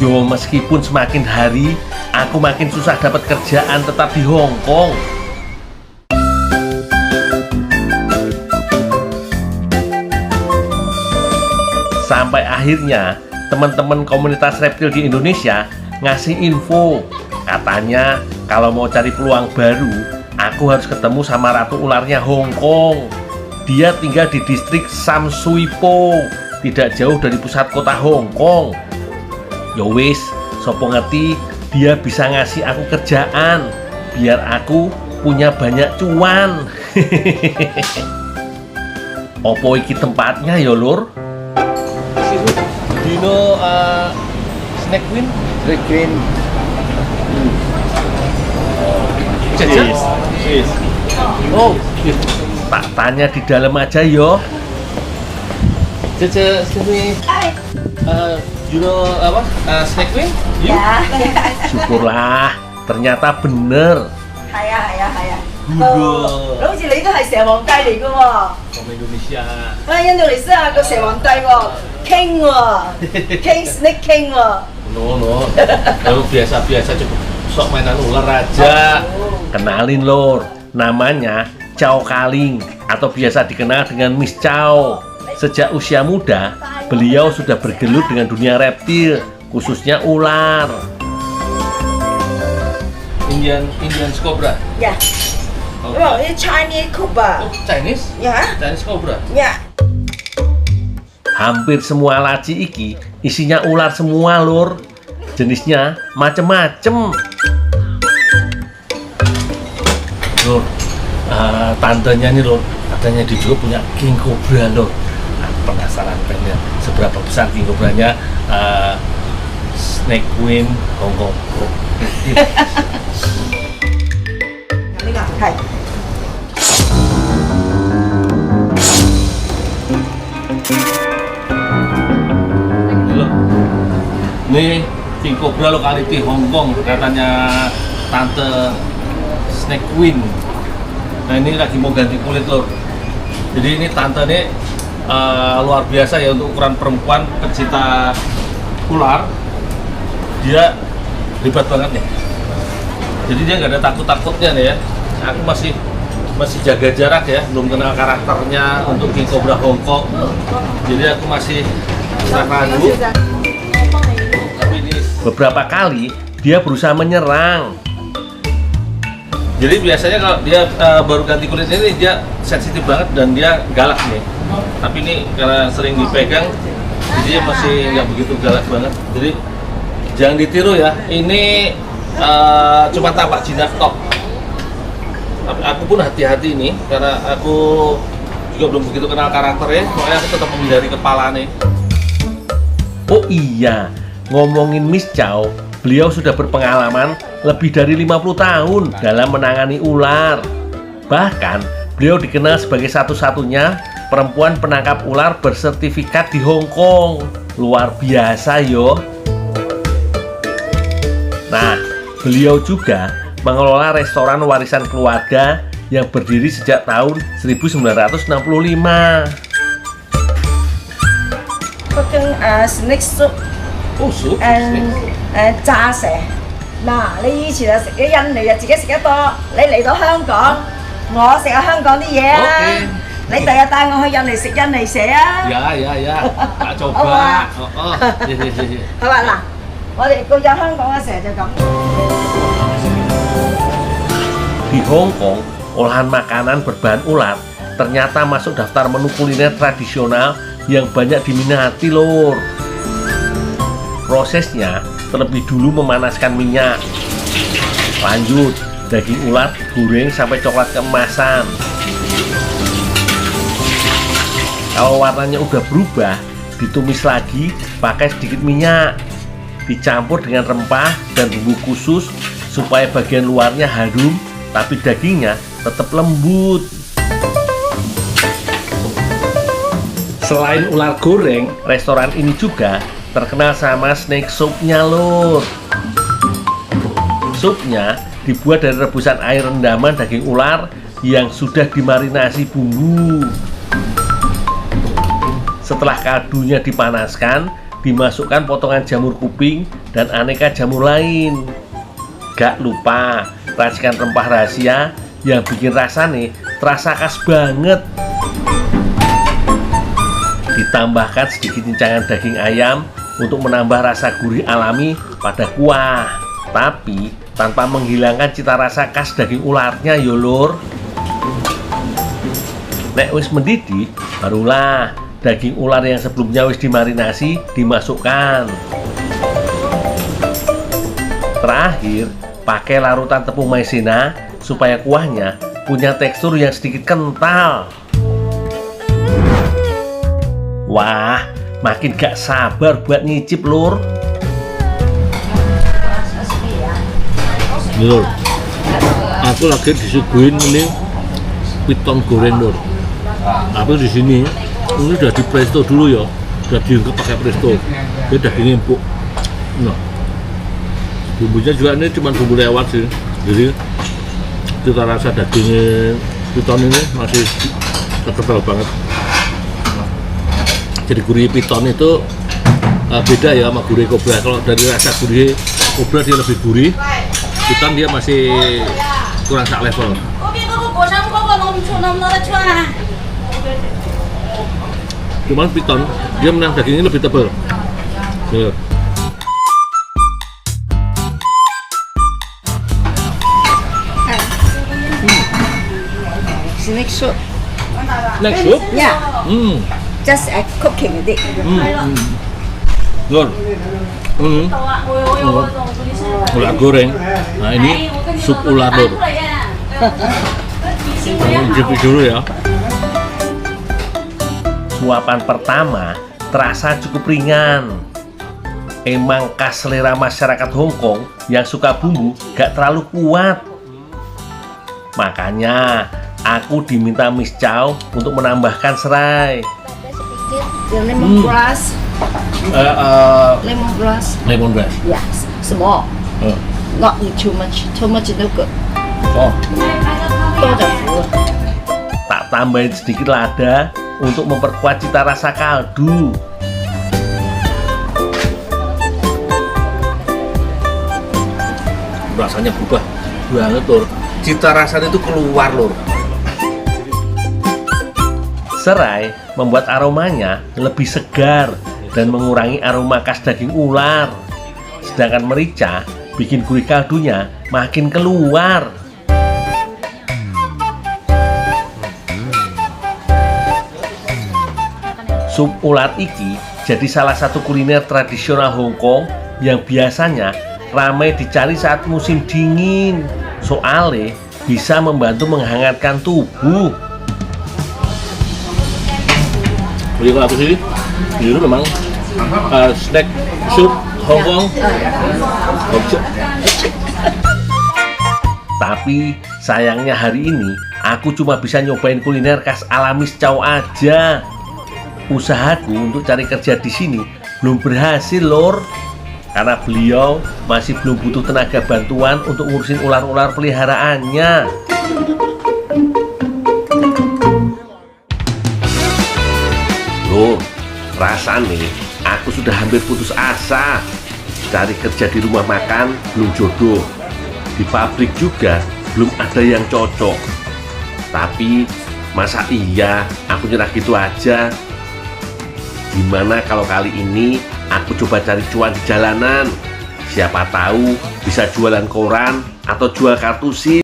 Yo, meskipun semakin hari aku makin susah dapat kerjaan tetap di Hong Kong. Sampai akhirnya teman-teman komunitas reptil di Indonesia ngasih info. Katanya kalau mau cari peluang baru, aku harus ketemu sama ratu ularnya Hong Kong. Dia tinggal di distrik Sam Sui Po, tidak jauh dari pusat kota Hong Kong. Yo wis, sopo ngerti dia bisa ngasih aku kerjaan biar aku punya banyak cuan. Opo iki tempatnya ya lur? Dino Snake Queen? Snake Queen. Yes. Oh, tak tanya di dalam aja yo. Cece, sini. You know apa? Snake Queen? You? Ya. Syukurlah, ternyata bener. 係啊係啊係啊， Google. 好似你都係蛇皇帝嚟噶喎， From Indonesia. 印度尼西亞個蛇皇帝喎，King 喎，King Snake King 喎。 No. Lalu biasa-biasa cukup sok mainan ular aja. Kenalin lor, namanya Chow Kaling atau biasa dikenal dengan Miss Chow. Sejak usia muda, beliau sudah bergelut dengan dunia reptil, khususnya ular. Indian Cobra.呀，哇，啲 Chinese Cobra， Chinese? 呀 Chinese Cobra. 呀， Hampir semua laci iki isinya ular semua lur. Jenisnya macem-macem. Lur, tantenya nih lur, katanya dia juga punya King Cobra lur. Penasaran pengen seberapa besar King Cobranya Snake Queen Hong Kong. 呢個係 Loh, ini King Cobra locality Hong Kong katanya tante Snake Queen. Nah ini lagi mau ganti kulit lor. Jadi ini tante ini luar biasa ya untuk ukuran perempuan pecinta ular. Dia hebat banget nih. Jadi dia nggak ada takut-takutnya nih ya. Aku masih jaga jarak ya, belum kenal karakternya untuk King Cobra Hong Kong. Jadi aku masih ragu. Beberapa kali dia berusaha menyerang. Jadi biasanya kalau dia baru ganti kulit ini dia sensitif banget dan dia galak nih. Tapi ini karena sering dipegang, jadi dia masih nggak begitu galak banget. Jadi jangan ditiru ya. Ini cuma tampak jinak tok. Tapi aku pun hati-hati nih karena aku juga belum begitu kenal karakternya. Makanya aku tetap menghindari kepala nih. Oh iya, ngomongin Miss Chow, beliau sudah berpengalaman lebih dari 50 tahun dalam menangani ular. Bahkan, beliau dikenal sebagai satu-satunya perempuan penangkap ular bersertifikat di Hong Kong. Luar biasa yo. Nah, beliau juga mengelola restoran warisan keluarga yang berdiri sejak tahun 1965. Cooking snake soup Oh, sup. and 炸蛇。嗱，你以前就食咗印尼就自己食得多，你嚟到香港，我食下香港啲嘢啊。 Oke. 你第日帶我去印尼食印尼蛇啊。 Ya. Tak coba. Apa? Oh. 係嘛嗱，我哋個有香港嘅蛇就咁。 Di Hong Kong, olahan makanan berbahan ular ternyata masuk daftar menu kuliner tradisional yang banyak diminati lor. Prosesnya terlebih dulu memanaskan minyak. Lanjut, daging ular digoreng sampai coklat keemasan. Kalau warnanya udah berubah, ditumis lagi pakai sedikit minyak. Dicampur dengan rempah dan bumbu khusus supaya bagian luarnya harum tapi dagingnya tetap lembut. Selain ular goreng, restoran ini juga terkenal sama snake soup-nya lor. Supnya dibuat dari rebusan air rendaman daging ular yang sudah dimarinasi bumbu. Setelah kaldunya dipanaskan, dimasukkan potongan jamur kuping dan aneka jamur lain. Gak lupa racikan rempah rahasia yang bikin rasanya terasa khas banget. Ditambahkan sedikit cincangan daging ayam untuk menambah rasa gurih alami pada kuah, tapi tanpa menghilangkan cita rasa khas daging ularnya yo lur. Nek wis mendidih, barulah daging ular yang sebelumnya wis dimarinasi dimasukkan. Terakhir, pakai larutan tepung maizena supaya kuahnya punya tekstur yang sedikit kental. Wah, makin gak sabar buat nyicip lur. Lur, aku lagi disuguhin ini piton goreng lur. Tapi di sini ini udah di presto dulu ya, udah diungkep pakai presto. Dia dagingnya empuk. Nah, bumbunya juga ini cuma bumbu lewat sih. Jadi cita rasa dagingnya piton ini masih kental banget. Jadi gurih piton itu beda ya sama gurih kobra. Kalau dari rasa gurih kobra dia lebih gurih, piton dia masih kurang sak level. Cuman piton dia menang dagingnya lebih tebal. Ya. Next soup. Next soup? Yeah, Hmm. just cooking it. Lur. Ular goreng. Nah ini sup ular lur. Cicip dulu ya. Suapan pertama terasa cukup ringan. Emang khas selera masyarakat Hong Kong yang suka bumbu gak terlalu kuat. Makanya aku diminta Miss Chow untuk menambahkan serai. The lemongrass. Lemongrass. Lemongrass. Yes, small. Not eat too much. Too much no good. Oh, 多就苦啊。 tak tambahin sedikit lada untuk memperkuat cita rasa kaldu. Rasanya berubah banget lur. Cita rasanya itu keluar lur. Serai membuat aromanya lebih segar dan mengurangi aroma khas daging ular. Sedangkan merica bikin gurih kaldunya makin keluar. Sup ular iki jadi salah satu kuliner tradisional Hong Kong yang biasanya ramai dicari saat musim dingin. Soalnya bisa membantu menghangatkan tubuh. Jadi kalau aku sih, itu memang snack sup Hong Kong. Tapi sayangnya hari ini aku cuma bisa nyobain kuliner khas alami Chow aja. Usahaku untuk cari kerja di sini belum berhasil lor, karena beliau masih belum butuh tenaga bantuan untuk ngurusin ular-ular peliharaannya. Loh, rasanya aku sudah hampir putus asa. Cari kerja di rumah makan belum jodoh, di pabrik juga belum ada yang cocok. Tapi masa iya aku nyerah gitu aja? Gimana kalau kali ini aku coba cari cuan di jalanan? Siapa tahu bisa jualan koran atau jual kartu SIM.